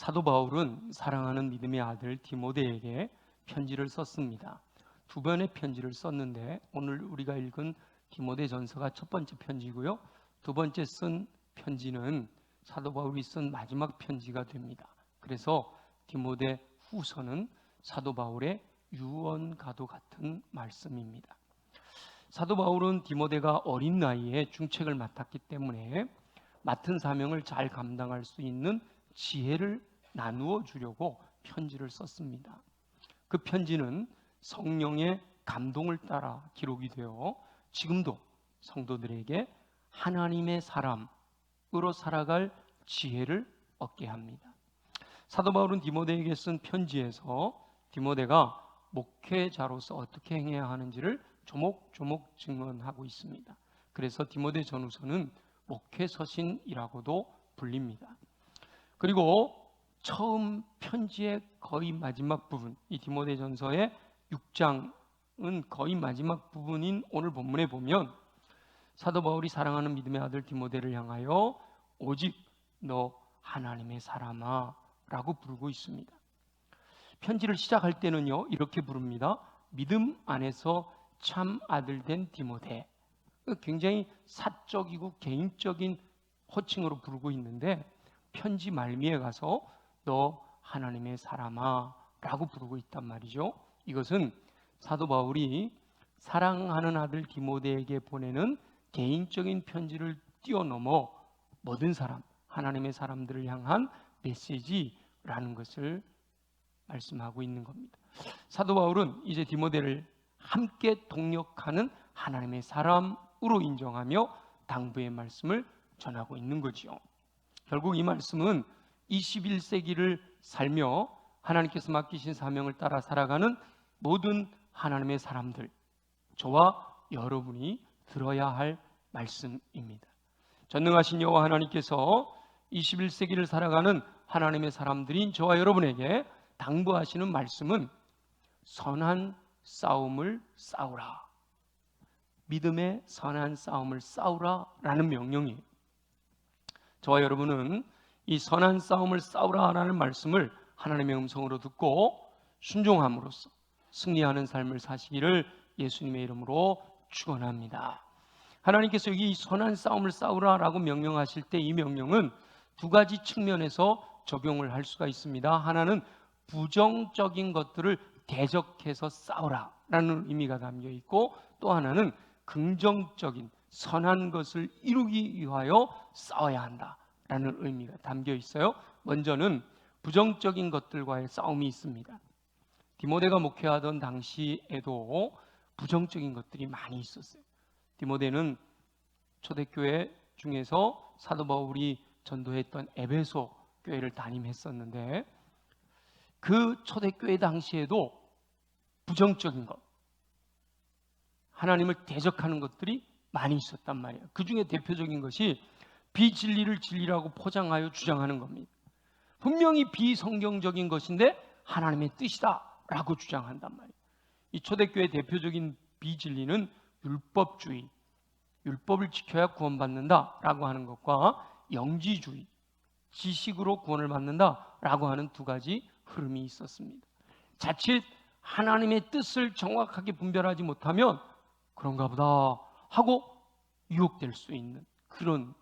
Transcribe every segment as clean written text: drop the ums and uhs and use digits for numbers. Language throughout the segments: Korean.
사도 바울은 사랑하는 믿음의 아들 디모데에게 편지를 썼습니다. 두 번의 편지를 썼는데 오늘 우리가 읽은 디모데전서가 첫 번째 편지고요. 두 번째 쓴 편지는 사도 바울이 쓴 마지막 편지가 됩니다. 그래서 디모데 후서는 사도 바울의 유언과도 같은 말씀입니다. 사도 바울은 디모데가 어린 나이에 중책을 맡았기 때문에 맡은 사명을 잘 감당할 수 있는 지혜를 나누어 주려고 편지를 썼습니다. 그 편지는 성령의 감동을 따라 기록이 되어 지금도 성도들에게 하나님의 사람으로 살아갈 지혜를 얻게 합니다. 사도 바울은 디모데에게 쓴 편지에서 디모데가 목회자로서 어떻게 행해야 하는지를 조목조목 증언하고 있습니다. 그래서 디모데 전후서는 목회서신이라고도 불립니다. 그리고 처음 편지의 거의 마지막 부분, 이 디모데전서의 6장은 거의 마지막 부분인 오늘 본문에 보면 사도 바울이 사랑하는 믿음의 아들 디모데를 향하여 오직 너 하나님의 사람아 라고 부르고 있습니다. 편지를 시작할 때는요 이렇게 부릅니다. 믿음 안에서 참 아들 된 디모데. 굉장히 사적이고 개인적인 호칭으로 부르고 있는데 편지 말미에 가서 너 하나님의 사람아 라고 부르고 있단 말이죠. 이것은 사도 바울이 사랑하는 아들 디모데에게 보내는 개인적인 편지를 뛰어넘어 모든 사람, 하나님의 사람들을 향한 메시지라는 것을 말씀하고 있는 겁니다. 사도 바울은 이제 디모데를 함께 동역하는 하나님의 사람으로 인정하며 당부의 말씀을 전하고 있는 거지요. 결국 이 말씀은 21세기를 살며 하나님께서 맡기신 사명을 따라 살아가는 모든 하나님의 사람들, 저와 여러분이 들어야 할 말씀입니다. 전능하신 여호와 하나님께서 21세기를 살아가는 하나님의 사람들인 저와 여러분에게 당부하시는 말씀은 선한 싸움을 싸우라, 믿음의 선한 싸움을 싸우라 라는 명령이에요. 저와 여러분은 이 선한 싸움을 싸우라 라는 말씀을 하나님의 음성으로 듣고 순종함으로써 승리하는 삶을 사시기를 예수님의 이름으로 축원합니다. 하나님께서 여기 선한 싸움을 싸우라 라고 명령하실 때 이 명령은 두 가지 측면에서 적용을 할 수가 있습니다. 하나는 부정적인 것들을 대적해서 싸우라 라는 의미가 담겨 있고, 또 하나는 긍정적인 선한 것을 이루기 위하여 싸워야 한다 라는 의미가 담겨 있어요. 먼저는 부정적인 것들과의 싸움이 있습니다. 디모데가 목회하던 당시에도 부정적인 것들이 많이 있었어요. 디모데는 초대교회 중에서 사도 바울이 전도했던 에베소 교회를 담임했었는데 그 초대교회 당시에도 부정적인 것, 하나님을 대적하는 것들이 많이 있었단 말이에요. 그 중에 대표적인 것이 비진리를 진리라고 포장하여 주장하는 겁니다. 분명히 비성경적인 것인데 하나님의 뜻이다 라고 주장한단 말이에요. 이 초대교회 대표적인 비진리는 율법주의, 율법을 지켜야 구원받는다 라고 하는 것과 영지주의, 지식으로 구원을 받는다 라고 하는 두 가지 흐름이 있었습니다. 자칫 하나님의 뜻을 정확하게 분별하지 못하면 그런가 보다 하고 유혹될 수 있는 그런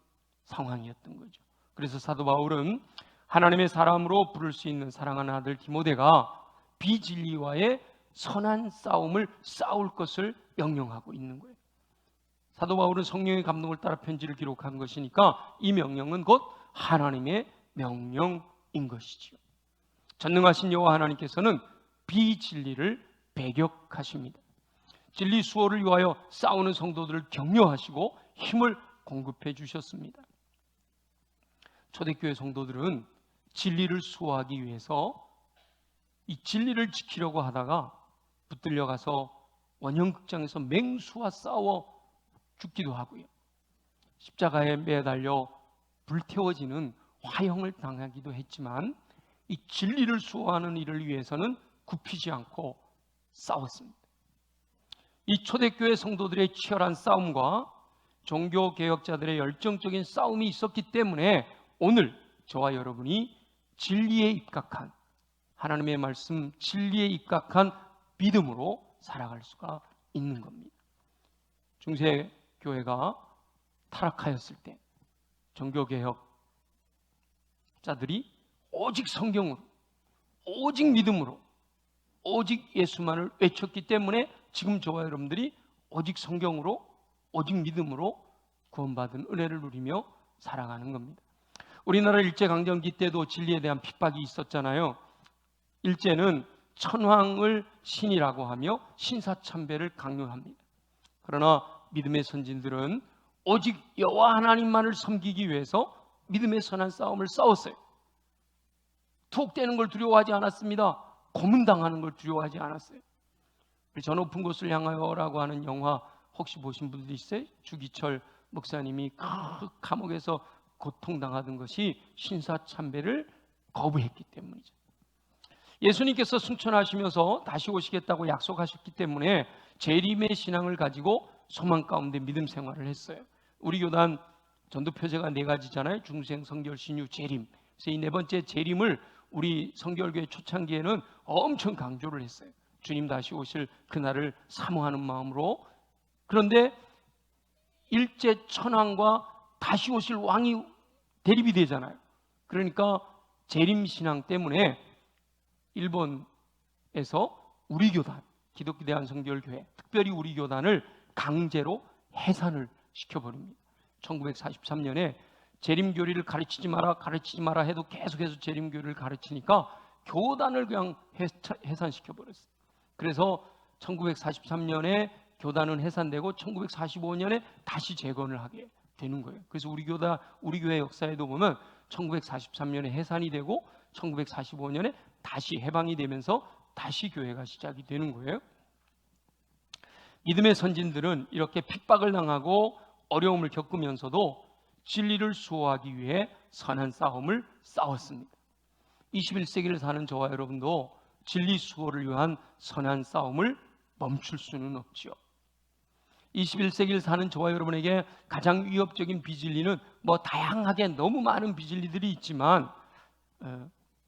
상황이었던 거죠. 그래서 사도 바울은 하나님의 사람으로 부를 수 있는 사랑하는 아들 디모데가 비진리와의 선한 싸움을 싸울 것을 명령하고 있는 거예요. 사도 바울은 성령의 감동을 따라 편지를 기록한 것이니까 이 명령은 곧 하나님의 명령인 것이지요. 전능하신 여호와 하나님께서는 비진리를 배격하십니다. 진리 수호를 위하여 싸우는 성도들을 격려하시고 힘을 공급해 주셨습니다. 초대교회 성도들은 진리를 수호하기 위해서 이 진리를 지키려고 하다가 붙들려 가서 원형극장에서 맹수와 싸워 죽기도 하고요, 십자가에 매달려 불태워지는 화형을 당하기도 했지만 이 진리를 수호하는 일을 위해서는 굽히지 않고 싸웠습니다. 이 초대교회 성도들의 치열한 싸움과 종교개혁자들의 열정적인 싸움이 있었기 때문에 오늘 저와 여러분이 진리에 입각한, 하나님의 말씀 진리에 입각한 믿음으로 살아갈 수가 있는 겁니다. 중세 교회가 타락하였을 때 종교개혁자들이 오직 성경으로, 오직 믿음으로, 오직 예수만을 외쳤기 때문에 지금 저와 여러분들이 오직 성경으로, 오직 믿음으로 구원받은 은혜를 누리며 살아가는 겁니다. 우리나라 일제강점기 때도 진리에 대한 핍박이 있었잖아요. 일제는 천황을 신이라고 하며 신사참배를 강요합니다. 그러나 믿음의 선진들은 오직 여호와 하나님만을 섬기기 위해서 믿음의 선한 싸움을 싸웠어요. 투옥되는 걸 두려워하지 않았습니다. 고문당하는 걸 두려워하지 않았어요. 저 높은 곳을 향하여라고 하는 영화 혹시 보신 분들 있어요? 주기철 목사님이 그 감옥에서 고통당하던 것이 신사참배를 거부했기 때문이죠. 예수님께서 승천하시면서 다시 오시겠다고 약속하셨기 때문에 재림의 신앙을 가지고 소망 가운데 믿음 생활을 했어요. 우리 교단 전도 표제가 4가지잖아요. 중생, 성결, 신유, 재림. 그래서 이 4번째 재림을 우리 성결교회 초창기에는 엄청 강조를 했어요. 주님 다시 오실 그날을 사모하는 마음으로. 그런데 일제 천황과 다시 오실 왕이 대립이 되잖아요. 그러니까 재림신앙 때문에 일본에서 우리 교단, 기독교 대한성결교회, 특별히 우리 교단을 강제로 해산을 시켜버립니다. 1943년에 재림교리를 가르치지 마라 해도 계속해서 재림교리를 가르치니까 교단을 그냥 해산시켜버렸어요. 그래서 1943년에 교단은 해산되고 1945년에 다시 재건을 하게 되는 거예요. 그래서 우리 교회 역사에도 보면 1943년에 해산이 되고 1945년에 다시 해방이 되면서 다시 교회가 시작이 되는 거예요. 믿음의 선진들은 이렇게 핍박을 당하고 어려움을 겪으면서도 진리를 수호하기 위해 선한 싸움을 싸웠습니다. 21세기를 사는 저와 여러분도 진리 수호를 위한 선한 싸움을 멈출 수는 없죠. 21세기를 사는 저와 여러분에게 가장 위협적인 비진리는 다양하게 너무 많은 비진리들이 있지만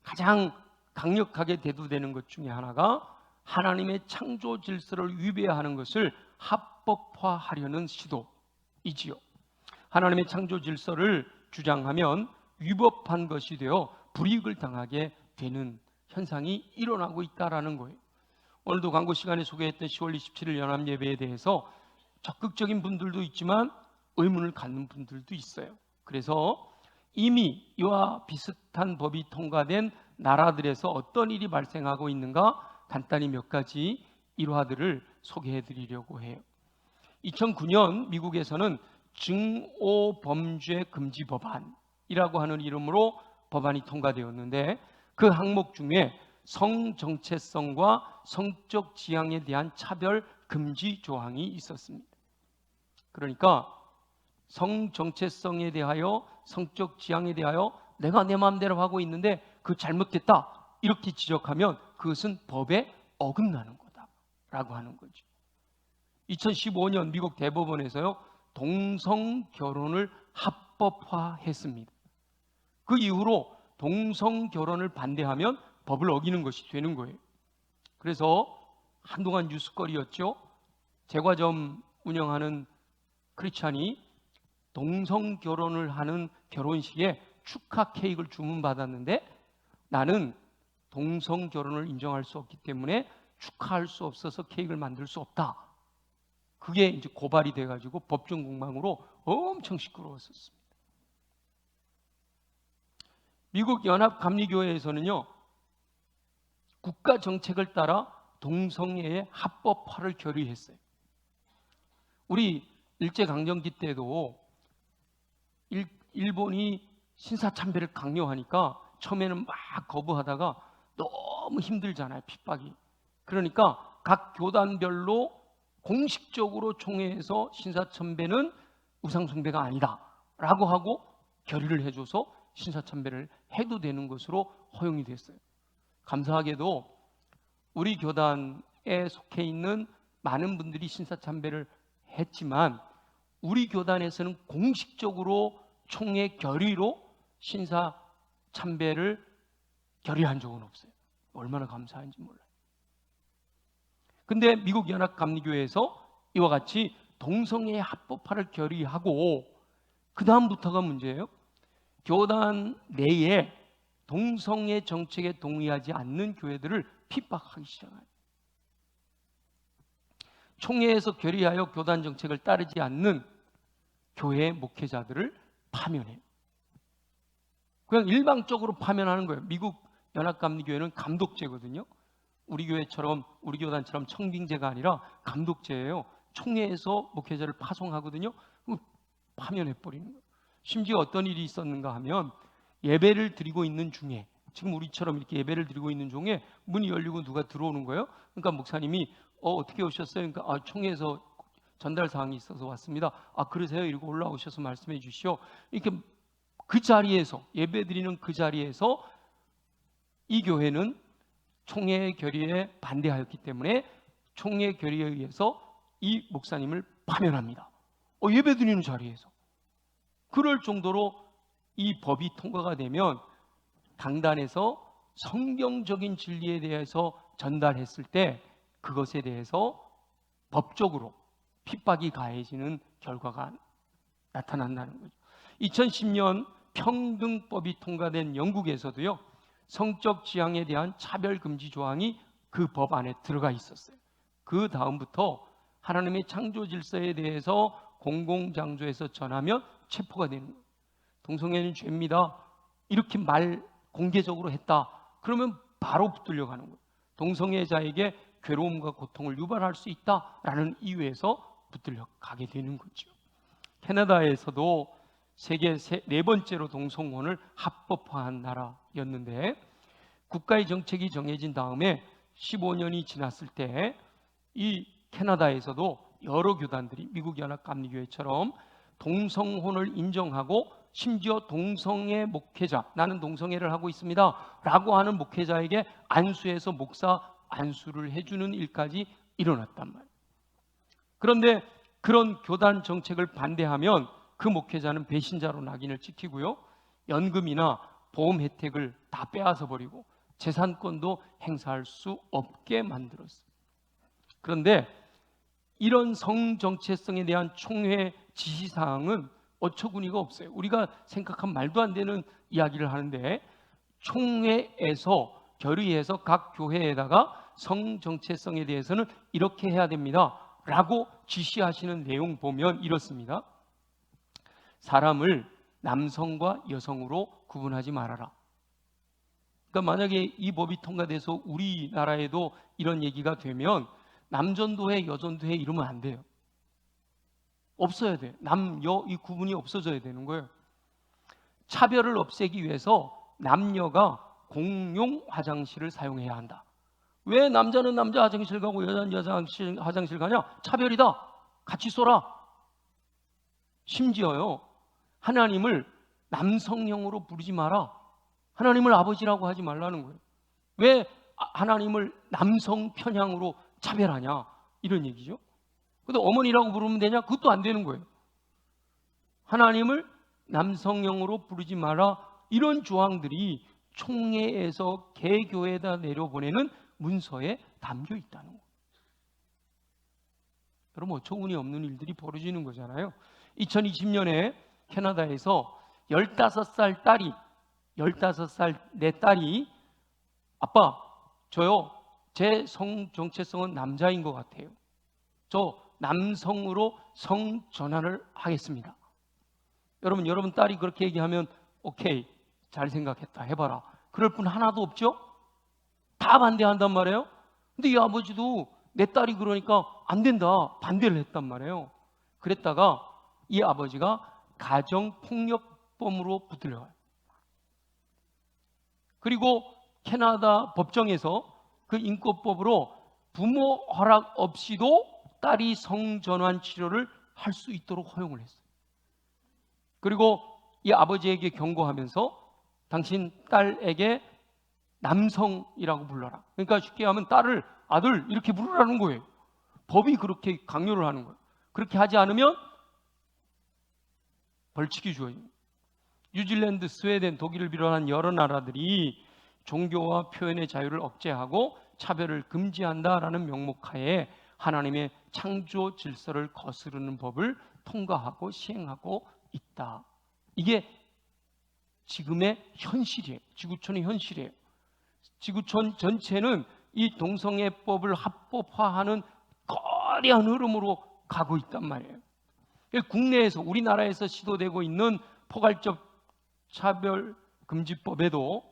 가장 강력하게 대두되는 것 중에 하나가 하나님의 창조 질서를 위배하는 것을 합법화하려는 시도이지요. 하나님의 창조 질서를 주장하면 위법한 것이 되어 불이익을 당하게 되는 현상이 일어나고 있다는 거예요. 오늘도 광고 시간에 소개했던 10월 27일 연합예배에 대해서 적극적인 분들도 있지만 의문을 갖는 분들도 있어요. 그래서 이미 이와 비슷한 법이 통과된 나라들에서 어떤 일이 발생하고 있는가 간단히 몇 가지 일화들을 소개해 드리려고 해요. 2009년 미국에서는 증오범죄 금지 법안이라고 하는 이름으로 법안이 통과되었는데 그 항목 중에 성정체성과 성적 지향에 대한 차별 금지 조항이 있었습니다. 그러니까 성정체성에 대하여, 성적 지향에 대하여 내가 내 마음대로 하고 있는데 그 잘못됐다 이렇게 지적하면 그것은 법에 어긋나는 거다라고 하는 거죠. 2015년 미국 대법원에서요 동성 결혼을 합법화했습니다. 그 이후로 동성 결혼을 반대하면 법을 어기는 것이 되는 거예요. 그래서 한동안 뉴스거리였죠. 제과점 운영하는 크리스찬이 동성 결혼을 하는 결혼식에 축하 케이크를 주문받았는데 나는 동성 결혼을 인정할 수 없기 때문에 축하할 수 없어서 케이크를 만들 수 없다. 그게 이제 고발이 돼가지고 법정 공방으로 엄청 시끄러웠었습니다. 미국 연합감리교회에서는요 국가 정책을 따라 동성애의 합법화를 결의했어요. 우리 일제강점기 때도 일본이 신사참배를 강요하니까 처음에는 막 거부하다가 너무 힘들잖아요, 핍박이. 그러니까 각 교단별로 공식적으로 총회에서 신사참배는 우상숭배가 아니다 라고 하고 결의를 해줘서 신사참배를 해도 되는 것으로 허용이 됐어요. 감사하게도 우리 교단에 속해 있는 많은 분들이 신사참배를 했지만 우리 교단에서는 공식적으로 총회 결의로 신사참배를 결의한 적은 없어요. 얼마나 감사한지 몰라요. 근데 미국 연합감리교회에서 이와 같이 동성애 합법화를 결의하고 그 다음부터가 문제예요. 교단 내에 동성애 정책에 동의하지 않는 교회들을 핍박하기 시작해요. 총회에서 결의하여 교단 정책을 따르지 않는 교회 목회자들을 파면해요. 그냥 일방적으로 파면하는 거예요. 미국 연합감리교회는 감독제거든요. 우리 교회처럼, 우리 교단처럼 청빙제가 아니라 감독제예요. 총회에서 목회자를 파송하거든요. 파면해버리는 거예요. 심지어 어떤 일이 있었는가 하면 예배를 드리고 있는 중에, 지금 우리처럼 이렇게 예배를 드리고 있는 중에 문이 열리고 누가 들어오는 거예요. 그러니까 목사님이 어떻게 오셨어요? 그러니까 총회에서 전달 사항이 있어서 왔습니다. 그러세요? 이러고 올라오셔서 말씀해 주시오. 이렇게 그 자리에서, 예배 드리는 그 자리에서 이 교회는 총회 결의에 반대하였기 때문에 총회 결의에 의해서 이 목사님을 파면합니다. 예배 드리는 자리에서. 그럴 정도로 이 법이 통과가 되면 강단에서 성경적인 진리에 대해서 전달했을 때 그것에 대해서 법적으로 핍박이 가해지는 결과가 나타난다는 거죠. 2010년 평등법이 통과된 영국에서도요, 성적 지향에 대한 차별금지 조항이 그 법 안에 들어가 있었어요. 그 다음부터 하나님의 창조 질서에 대해서 공공장소에서 전하면 체포가 되는 거예요. 동성애는 죄입니다. 이렇게 말 공개적으로 했다. 그러면 바로 붙들려 가는 거예요. 동성애자에게 괴로움과 고통을 유발할 수 있다라는 이유에서 붙들려 가게 되는 거죠. 캐나다에서도 세계 네 번째로 동성혼을 합법화한 나라였는데 국가의 정책이 정해진 다음에 15년이 지났을 때 이 캐나다에서도 여러 교단들이 미국 연합감리교회처럼 동성혼을 인정하고 심지어 동성애 목회자, 나는 동성애를 하고 있습니다 라고 하는 목회자에게 안수해서 목사 안수를 해주는 일까지 일어났단 말이에요. 그런데 그런 교단 정책을 반대하면 그 목회자는 배신자로 낙인을 찍히고요, 연금이나 보험 혜택을 다 빼앗아 버리고 재산권도 행사할 수 없게 만들었어요. 그런데 이런 성정체성에 대한 총회 지시사항은 어처구니가 없어요. 우리가 생각한 말도 안 되는 이야기를 하는데 총회에서 결의해서 각 교회에다가 성정체성에 대해서는 이렇게 해야 됩니다 라고 지시하시는 내용 보면 이렇습니다. 사람을 남성과 여성으로 구분하지 말아라. 그러니까 만약에 이 법이 통과돼서 우리나라에도 이런 얘기가 되면 남전도회, 여전도회 이러면 안 돼요. 없어야 돼. 남, 여 이 구분이 없어져야 되는 거예요. 차별을 없애기 위해서 남녀가 공용 화장실을 사용해야 한다. 왜 남자는 남자 화장실 가고 여자는 여자 화장실 가냐? 차별이다. 같이 쏘라. 심지어요, 하나님을 남성형으로 부르지 마라. 하나님을 아버지라고 하지 말라는 거예요. 왜 하나님을 남성 편향으로 차별하냐? 이런 얘기죠. 근데 어머니라고 부르면 되냐? 그것도 안 되는 거예요. 하나님을 남성형으로 부르지 마라. 이런 조항들이 총회에서 개교에다 내려보내는 문서에 담겨 있다는 거예요. 여러분, 어처구니 없는 일들이 벌어지는 거잖아요. 2020년에 캐나다에서 15살 딸이, 15살 내 딸이 아빠, 저요, 제 성 정체성은 남자인 것 같아요. 저 남성으로 성 전환을 하겠습니다. 여러분 딸이 그렇게 얘기하면 오케이, 잘 생각했다, 해봐라. 그럴 분 하나도 없죠? 다 반대한단 말이에요. 근데 이 아버지도 내 딸이 그러니까 안 된다, 반대를 했단 말이에요. 그랬다가 이 아버지가 가정폭력범으로 붙들려가요. 그리고 캐나다 법정에서 그 인권법으로 부모 허락 없이도 딸이 성전환 치료를 할 수 있도록 허용을 했어요. 그리고 이 아버지에게 경고하면서 당신 딸에게 남성이라고 불러라. 그러니까 쉽게 하면 딸을 아들 이렇게 부르라는 거예요. 법이 그렇게 강요를 하는 거예요. 그렇게 하지 않으면 벌칙이 주어집니다. 뉴질랜드, 스웨덴, 독일을 비롯한 여러 나라들이 종교와 표현의 자유를 억제하고 차별을 금지한다라는 명목하에 하나님의 창조 질서를 거스르는 법을 통과하고 시행하고 있다. 이게 지금의 현실이에요. 지구촌의 현실이에요. 지구촌 전체는 이 동성애법을 합법화하는 거대한 흐름으로 가고 있단 말이에요. 국내에서, 우리나라에서 시도되고 있는 포괄적 차별금지법에도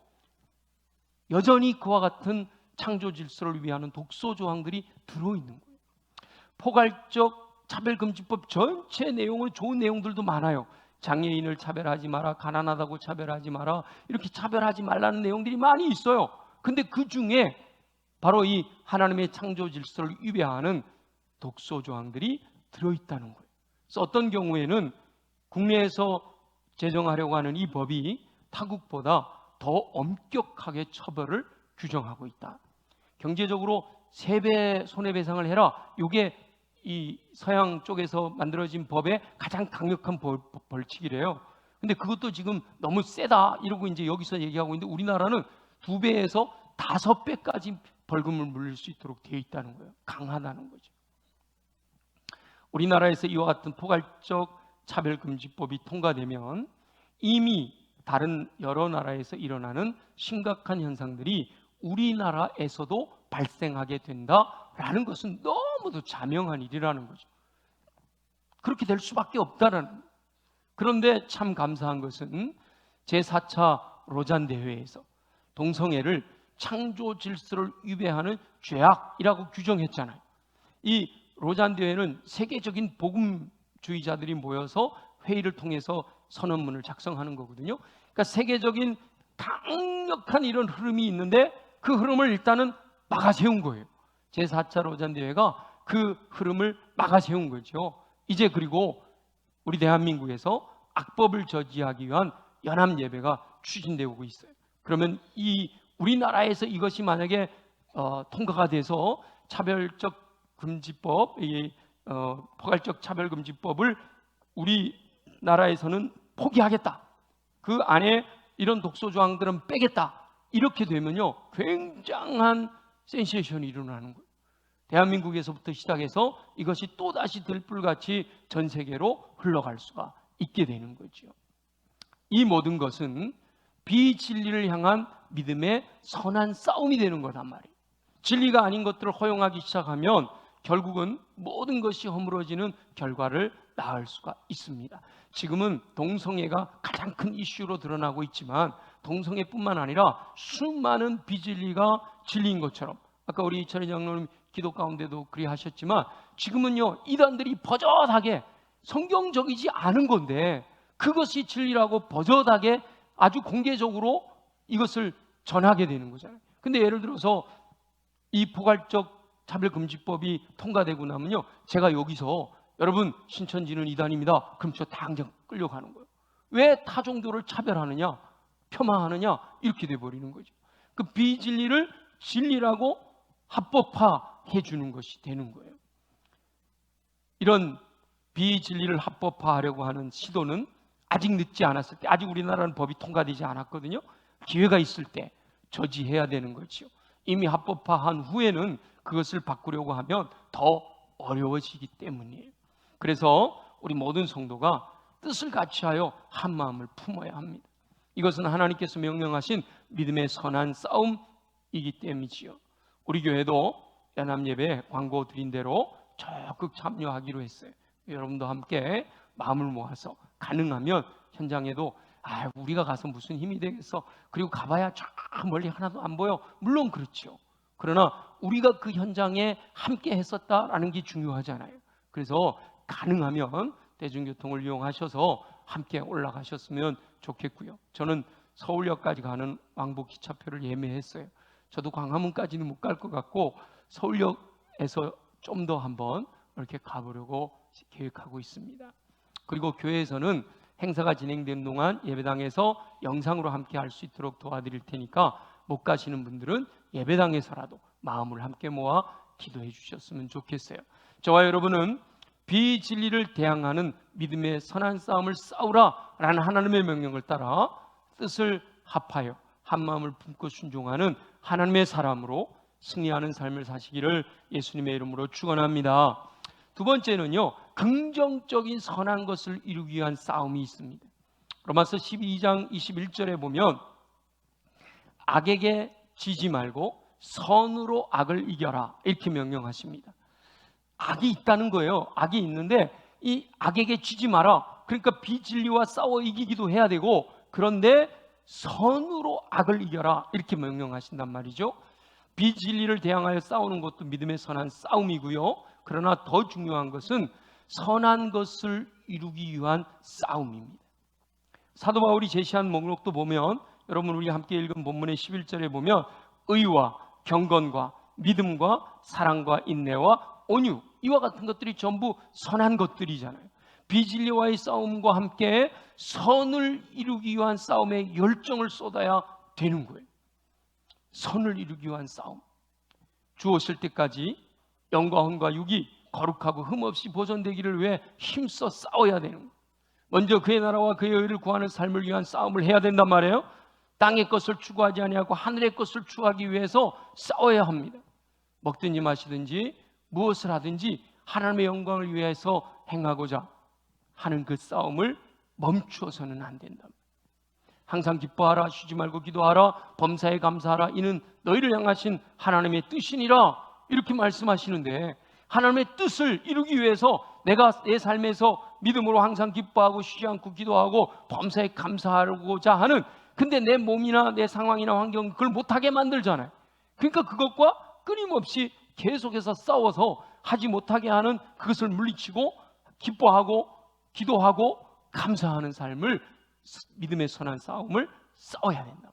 여전히 그와 같은 창조 질서를 위하는 독소 조항들이 들어있는 거예요. 포괄적 차별금지법 전체 내용은 좋은 내용들도 많아요. 장애인을 차별하지 마라, 가난하다고 차별하지 마라, 이렇게 차별하지 말라는 내용들이 많이 있어요. 근데 그 중에 바로 이 하나님의 창조 질서를 위배하는 독소 조항들이 들어있다는 거예요. 그래서 어떤 경우에는 국내에서 제정하려고 하는 이 법이 타국보다 더 엄격하게 처벌을 규정하고 있다. 경제적으로 3배 손해배상을 해라. 이게 이 서양 쪽에서 만들어진 법의 가장 강력한 벌칙이래요. 근데 그것도 지금 너무 세다 이러고 이제 여기서 얘기하고 있는데, 우리나라는 2배에서 5배까지 벌금을 물릴 수 있도록 되어 있다는 거예요. 강하다는 거죠. 우리나라에서 이와 같은 포괄적 차별금지법이 통과되면 이미 다른 여러 나라에서 일어나는 심각한 현상들이 우리나라에서도 발생하게 된다라는 것은 너무도 자명한 일이라는 거죠. 그렇게 될 수밖에 없다라는 거예요. 그런데 참 감사한 것은 제4차 로잔 대회에서 동성애를 창조 질서를 위배하는 죄악이라고 규정했잖아요. 이 로잔 대회는 세계적인 복음주의자들이 모여서 회의를 통해서 선언문을 작성하는 거거든요. 그러니까 세계적인 강력한 이런 흐름이 있는데 그 흐름을 일단은 막아세운 거예요. 제4차 로잔 대회가 그 흐름을 막아세운 거죠. 이제 그리고 우리 대한민국에서 악법을 저지하기 위한 연합 예배가 추진되고 있어요. 그러면 이 우리나라에서 이것이 만약에 통과가 돼서 차별적 금지법, 포괄적 차별금지법을 우리나라에서는 포기하겠다, 그 안에 이런 독소 조항들은 빼겠다, 이렇게 되면요 굉장한 센세이션이 일어나는 거예요. 대한민국에서부터 시작해서 이것이 또다시 들불같이 전 세계로 흘러갈 수가 있게 되는 거죠. 이 모든 것은 비진리를 향한 믿음의 선한 싸움이 되는 거란 말이에요. 진리가 아닌 것들을 허용하기 시작하면 결국은 모든 것이 허물어지는 결과를 낳을 수가 있습니다. 지금은 동성애가 가장 큰 이슈로 드러나고 있지만 동성애뿐만 아니라 수많은 비진리가 진리인 것처럼, 아까 우리 이철희 장로님 기도 가운데도 그리하셨지만, 지금은요 이단들이 버젓하게 성경적이지 않은 건데 그것이 진리라고 버젓하게 아주 공개적으로 이것을 전하게 되는 거잖아요. 근데 예를 들어서 이 포괄적 차별금지법이 통과되고 나면요, 제가 여기서 여러분 신천지는 이단입니다, 그럼 저 당장 끌려가는 거예요. 왜 타종교를 차별하느냐, 폄하하느냐, 이렇게 돼버리는 거죠. 그 비진리를 진리라고 합법화해 주는 것이 되는 거예요. 이런 비진리를 합법화하려고 하는 시도는 아직 늦지 않았을 때, 아직 우리나라는 법이 통과되지 않았거든요. 기회가 있을 때 저지해야 되는 거죠. 이미 합법화한 후에는 그것을 바꾸려고 하면 더 어려워지기 때문이에요. 그래서 우리 모든 성도가 뜻을 같이하여 한 마음을 품어야 합니다. 이것은 하나님께서 명령하신 믿음의 선한 싸움이기 때문이지요. 우리 교회도 연합예배 광고 드린 대로 적극 참여하기로 했어요. 여러분도 함께 마음을 모아서 가능하면 현장에도 우리가 가서 무슨 힘이 되겠어, 그리고 가봐야 저 멀리 하나도 안 보여, 물론 그렇죠. 그러나 우리가 그 현장에 함께 했었다라는 게 중요하잖아요. 그래서 가능하면 대중교통을 이용하셔서 함께 올라가셨으면 좋겠고요. 저는 서울역까지 가는 왕복 기차표를 예매했어요. 저도 광화문까지는 못 갈 것 같고 서울역에서 좀 더 한번 이렇게 가보려고 계획하고 있습니다. 그리고 교회에서는 행사가 진행되는 동안 예배당에서 영상으로 함께 할 수 있도록 도와드릴 테니까 못 가시는 분들은 예배당에서라도 마음을 함께 모아 기도해 주셨으면 좋겠어요. 저와 여러분은 비진리를 대항하는 믿음의 선한 싸움을 싸우라 라는 하나님의 명령을 따라 뜻을 합하여 한 마음을 품고 순종하는 하나님의 사람으로 승리하는 삶을 사시기를 예수님의 이름으로 축원합니다. 두 번째는요, 긍정적인 선한 것을 이루기 위한 싸움이 있습니다. 로마서 12장 21절에 보면 악에게 지지 말고 선으로 악을 이겨라 이렇게 명령하십니다. 악이 있다는 거예요. 악이 있는데 이 악에게 지지 마라. 그러니까 비진리와 싸워 이기기도 해야 되고, 그런데 선으로 악을 이겨라 이렇게 명령하신단 말이죠. 비진리를 대항하여 싸우는 것도 믿음의 선한 싸움이고요. 그러나 더 중요한 것은 선한 것을 이루기 위한 싸움입니다. 사도 바울이 제시한 목록도 보면, 여러분 우리 함께 읽은 본문의 11절에 보면 의와 경건과 믿음과 사랑과 인내와 온유, 이와 같은 것들이 전부 선한 것들이잖아요. 비진리와의 싸움과 함께 선을 이루기 위한 싸움에 열정을 쏟아야 되는 거예요. 선을 이루기 위한 싸움. 주 오실 때까지 영과 혼과 육이 거룩하고 흠없이 보존되기를 위해 힘써 싸워야 되는 거예요. 먼저 그의 나라와 그의 의를 구하는 삶을 위한 싸움을 해야 된단 말이에요. 땅의 것을 추구하지 아니하고 하늘의 것을 추구하기 위해서 싸워야 합니다. 먹든지 마시든지 무엇을 하든지 하나님의 영광을 위해서 행하고자 하는 그 싸움을 멈추어서는 안 된다. 항상 기뻐하라, 쉬지 말고 기도하라, 범사에 감사하라, 이는 너희를 향하신 하나님의 뜻이니라 이렇게 말씀하시는데, 하나님의 뜻을 이루기 위해서 내가 내 삶에서 믿음으로 항상 기뻐하고 쉬지 않고 기도하고 범사에 감사하고자 하는, 근데 내 몸이나 내 상황이나 환경 그걸 못하게 만들잖아요. 그러니까 그것과 끊임없이 계속해서 싸워서 하지 못하게 하는 그것을 물리치고 기뻐하고 기도하고 감사하는 삶을, 믿음의 선한 싸움을 싸워야 된다.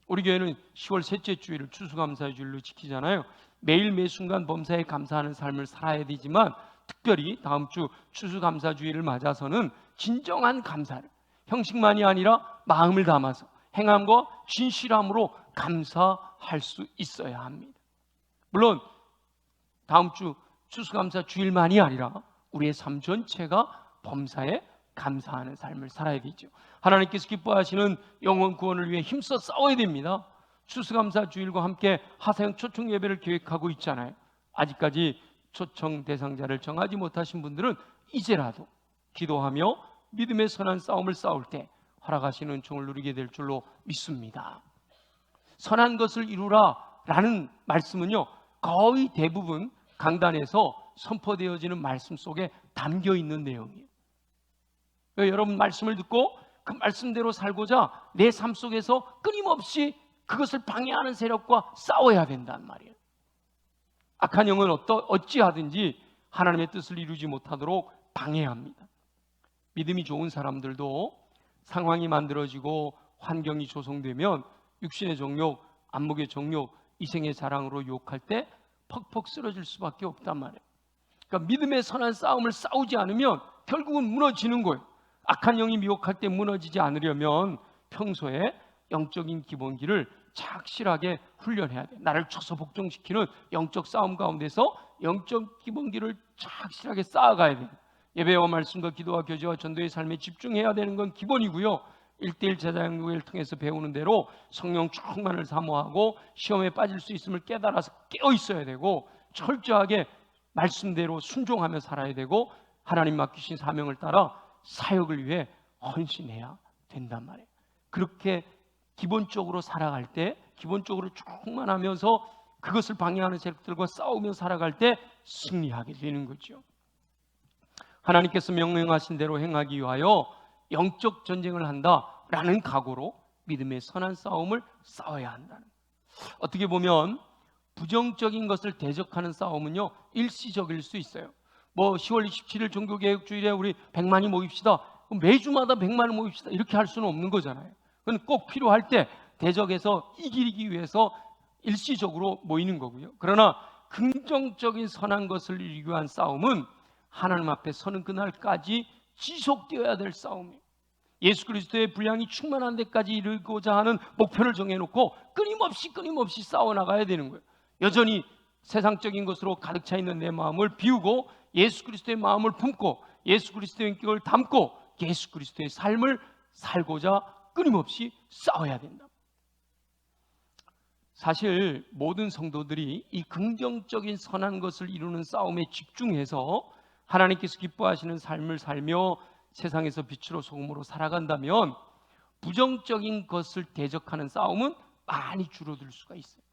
우리 교회는 10월 셋째 주일을 추수감사의 주일로 지키잖아요. 매일 매 순간 범사에 감사하는 삶을 살아야 되지만, 특별히 다음 주 추수감사주일을 맞아서는 진정한 감사를, 형식만이 아니라 마음을 담아서 행함과 진실함으로 감사할 수 있어야 합니다. 물론 다음 주 추수감사주일만이 아니라 우리의 삶 전체가 범사에 감사하는 삶을 살아야 되죠. 하나님께서 기뻐하시는 영혼 구원을 위해 힘써 싸워야 됩니다. 추수감사주일과 함께 하사형 초청 예배를 계획하고 있잖아요. 아직까지 초청 대상자를 정하지 못하신 분들은 이제라도 기도하며 믿음의 선한 싸움을 싸울 때 허락하시는 은총을 누리게 될 줄로 믿습니다. 선한 것을 이루라 라는 말씀은요, 거의 대부분 강단에서 선포되어지는 말씀 속에 담겨 있는 내용이에요. 여러분 말씀을 듣고 그 말씀대로 살고자 내 삶 속에서 끊임없이 그것을 방해하는 세력과 싸워야 된단 말이에요. 악한 영은 어찌하든지 하나님의 뜻을 이루지 못하도록 방해합니다. 믿음이 좋은 사람들도 상황이 만들어지고 환경이 조성되면 육신의 정욕, 안목의 정욕, 이생의 자랑으로 유혹할 때 퍽퍽 쓰러질 수밖에 없단 말이에요. 그러니까 믿음의 선한 싸움을 싸우지 않으면 결국은 무너지는 거예요. 악한 영이 미혹할 때 무너지지 않으려면 평소에 영적인 기본기를 착실하게 훈련해야 돼. 나를 쳐서 복종시키는 영적 싸움 가운데서 영적 기본기를 착실하게 쌓아가야 돼. 예배와 말씀과 기도와 교제와 전도의 삶에 집중해야 되는 건 기본이고요. 1:1 제자양육을 통해서 배우는 대로 성령 충만을 사모하고 시험에 빠질 수 있음을 깨달아서 깨어 있어야 되고, 철저하게 말씀대로 순종하며 살아야 되고, 하나님 맡기신 사명을 따라 사역을 위해 헌신해야 된단 말이에요. 그렇게 기본적으로 살아갈 때, 기본적으로 충만하면서 그것을 방해하는 세력들과 싸우며 살아갈 때 승리하게 되는 거죠. 하나님께서 명령하신 대로 행하기 위하여 영적 전쟁을 한다라는 각오로 믿음의 선한 싸움을 싸워야 한다는. 어떻게 보면 부정적인 것을 대적하는 싸움은요, 일시적일 수 있어요. 10월 27일 종교개혁주일에 우리 100만이 모입시다, 매주마다 100만을 모입시다, 이렇게 할 수는 없는 거잖아요. 그건 꼭 필요할 때 대적해서 이기기 위해서 일시적으로 모이는 거고요. 그러나 긍정적인 선한 것을 이루기 위한 싸움은 하나님 앞에 서는 그날까지 지속되어야 될 싸움이에요. 예수 그리스도의 분량이 충만한 데까지 이르고자 하는 목표를 정해놓고 끊임없이 싸워나가야 되는 거예요. 여전히 세상적인 것으로 가득 차 있는 내 마음을 비우고 예수 그리스도의 마음을 품고 예수 그리스도의 인격을 담고 예수 그리스도의 삶을 살고자 끊임없이 싸워야 된다. 사실 모든 성도들이 이 긍정적인 선한 것을 이루는 싸움에 집중해서 하나님께서 기뻐하시는 삶을 살며 세상에서 빛으로 소금으로 살아간다면 부정적인 것을 대적하는 싸움은 많이 줄어들 수가 있어요.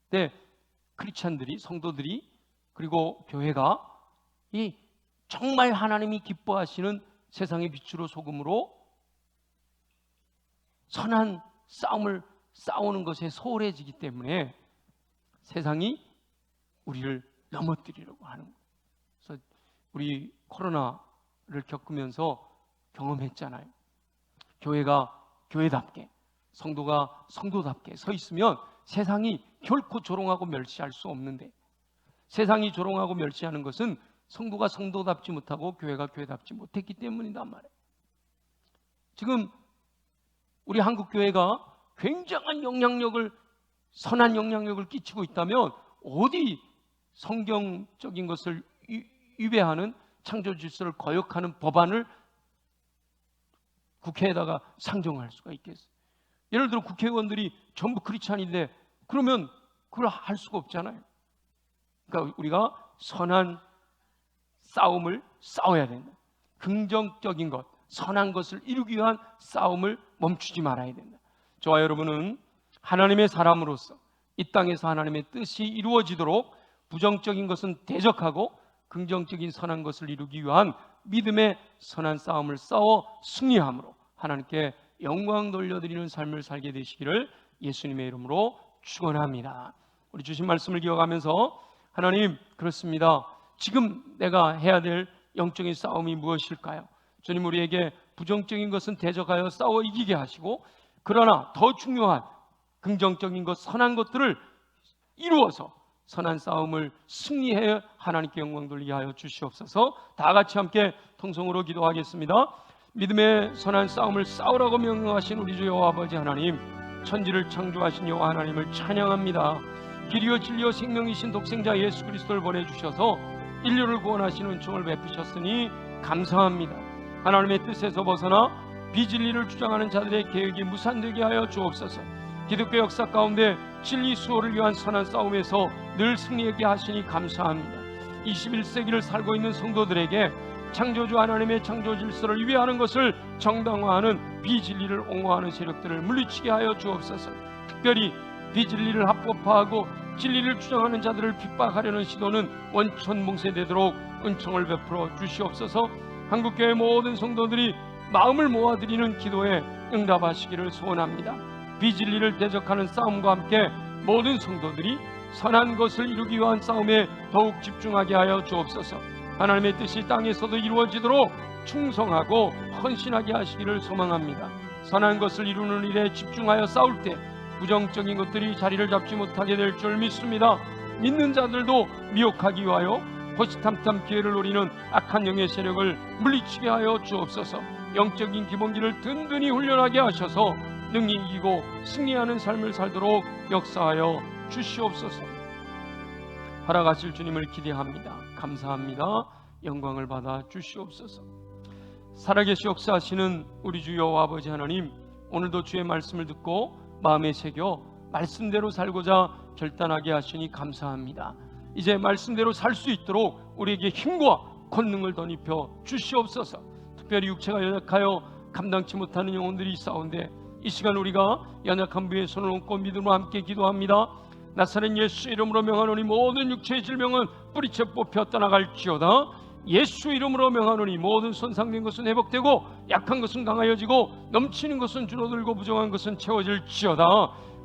근데 크리스찬들이, 성도들이, 그리고 교회가 이 정말 하나님이 기뻐하시는 세상의 빛으로 소금으로 선한 싸움을 싸우는 것에 소홀해지기 때문에 세상이 우리를 넘어뜨리려고 하는 거예요. 그래서 우리 코로나를 겪으면서 경험했잖아요. 교회가 교회답게, 성도가 성도답게 서 있으면 세상이 결코 조롱하고 멸시할 수 없는데, 세상이 조롱하고 멸시하는 것은 성도가 성도답지 못하고 교회가 교회답지 못했기 때문이란 말이에요. 지금 우리 한국교회가 굉장한 영향력을, 선한 영향력을 끼치고 있다면 어디 성경적인 것을 위배하는, 창조 질서를 거역하는 법안을 국회에다가 상정할 수가 있겠어요? 예를 들어 국회의원들이 전부 크리스찬인데 그러면 그걸 할 수가 없잖아요. 그러니까 우리가 선한 싸움을 싸워야 된다. 긍정적인 것, 선한 것을 이루기 위한 싸움을 멈추지 말아야 된다. 저와 여러분은 하나님의 사람으로서 이 땅에서 하나님의 뜻이 이루어지도록 부정적인 것은 대적하고 긍정적인 선한 것을 이루기 위한 믿음의 선한 싸움을 싸워 승리함으로 하나님께 영광 돌려드리는 삶을 살게 되시기를 예수님의 이름으로 축원합니다. 우리 주신 말씀을 기억하면서, 하나님, 그렇습니다. 지금 내가 해야 될 영적인 싸움이 무엇일까요? 주님, 우리에게 부정적인 것은 대적하여 싸워 이기게 하시고, 그러나 더 중요한 긍정적인 것, 선한 것들을 이루어서 선한 싸움을 승리해 하나님께 영광 돌리게 하여 주시옵소서. 다 같이 함께 통성으로 기도하겠습니다. 믿음의 선한 싸움을 싸우라고 명령하신 우리 주 여호와 아버지 하나님, 천지를 창조하신 여호와 하나님을 찬양합니다. 길이요 진리요 생명이신 독생자 예수 그리스도를 보내주셔서 인류를 구원하시는 은총을 베푸셨으니 감사합니다. 하나님의 뜻에서 벗어나 비진리를 주장하는 자들의 계획이 무산되게 하여 주옵소서. 기독교 역사 가운데 진리 수호를 위한 선한 싸움에서 늘 승리하게 하시니 감사합니다. 21세기를 살고 있는 성도들에게 창조주 하나님의 창조 질서를 위배하는 것을 정당화하는 비진리를 옹호하는 세력들을 물리치게 하여 주옵소서. 특별히 비진리를 합법화하고 진리를 주장하는 자들을 핍박하려는 시도는 원천 몽쇄되도록 은총을 베풀어 주시옵소서. 한국교회 모든 성도들이 마음을 모아드리는 기도에 응답하시기를 소원합니다. 비진리를 대적하는 싸움과 함께 모든 성도들이 선한 것을 이루기 위한 싸움에 더욱 집중하게 하여 주옵소서. 하나님의 뜻이 땅에서도 이루어지도록 충성하고 헌신하게 하시기를 소망합니다. 선한 것을 이루는 일에 집중하여 싸울 때 부정적인 것들이 자리를 잡지 못하게 될 줄 믿습니다. 믿는 자들도 미혹하기 위하여 호시탐탐 기회를 노리는 악한 영의 세력을 물리치게 하여 주옵소서. 영적인 기본기를 든든히 훈련하게 하셔서 능히 이기고 승리하는 삶을 살도록 역사하여 주시옵소서. 허락하실 주님을 기대합니다. 감사합니다. 영광을 받아 주시옵소서. 살아계시 역사하시는 우리 주 여호와 아버지 하나님, 오늘도 주의 말씀을 듣고 마음에 새겨 말씀대로 살고자 결단하게 하시니 감사합니다. 이제 말씀대로 살 수 있도록 우리에게 힘과 권능을 덧입혀 주시옵소서. 특별히 육체가 연약하여 감당치 못하는 영혼들이 있사온데 이 시간 우리가 연약한 부에 손을 얹고 믿음으로 함께 기도합니다. 나사렛 예수 이름으로 명하노니 모든 육체의 질병은 뿌리채 뽑혀 떠나갈지어다. 예수 이름으로 명하노니 모든 손상된 것은 회복되고 약한 것은 강하여지고 넘치는 것은 줄어들고 부정한 것은 채워질지어다.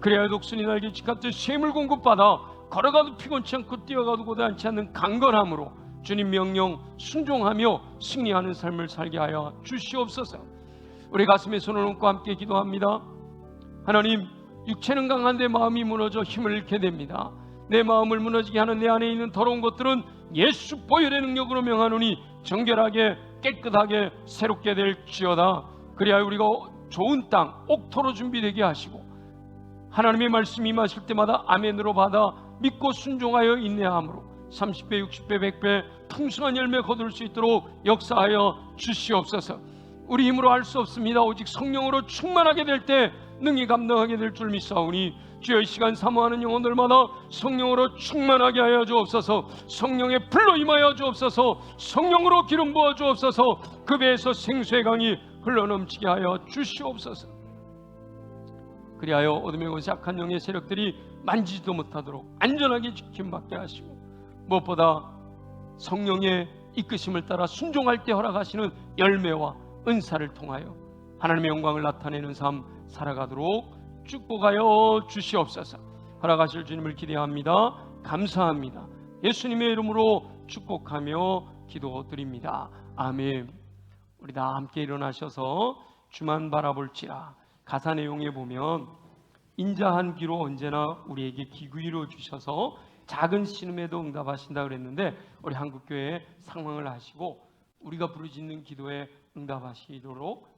그래야 독수리 날개 치같듯 샘을 공급받아 걸어가도 피곤치 않고 뛰어가도 고단치 않는 강건함으로 주님 명령 순종하며 승리하는 삶을 살게 하여 주시옵소서. 우리 가슴에 손을 얹고 함께 기도합니다. 하나님, 육체는 강한데 마음이 무너져 힘을 잃게 됩니다. 내 마음을 무너지게 하는 내 안에 있는 더러운 것들은 예수 보혈의 능력으로 명하노니 정결하게 깨끗하게 새롭게 될지어다. 그래야 우리가 좋은 땅 옥토로 준비되게 하시고 하나님의 말씀이 임하실 때마다 아멘으로 받아 믿고 순종하여 인내함으로 30배 60배 100배 풍성한 열매 거둘 수 있도록 역사하여 주시옵소서. 우리 힘으로 할 수 없습니다. 오직 성령으로 충만하게 될 때 능히 감당하게 될 줄 믿사오니 주여 이 시간 사모하는 영혼들마다 성령으로 충만하게 하여 주옵소서. 성령의 불로 임하여 주옵소서. 성령으로 기름 부어 주옵소서. 그 배에서 생수의 강이 흘러넘치게 하여 주시옵소서. 그리하여 어둠의 곳에 악한 영의 세력들이 만지지도 못하도록 안전하게 지킴받게 하시고, 무엇보다 성령의 이끄심을 따라 순종할 때 허락하시는 열매와 은사를 통하여 하나님의 영광을 나타내는 삶 살아가도록 축복하여 주시옵소서. 허락하실 주님을 기대합니다. 감사합니다. 예수님의 이름으로 축복하며 기도드립니다. 아멘. 우리 다 함께 일어나셔서 주만 바라볼지라. 가사 내용에 보면 인자한 귀로 언제나 우리에게 기구이로 주셔서 작은 신음에도 응답하신다 그랬는데, 우리 한국교회 상황을 아시고 우리가 부르짖는 기도에 응답하시도록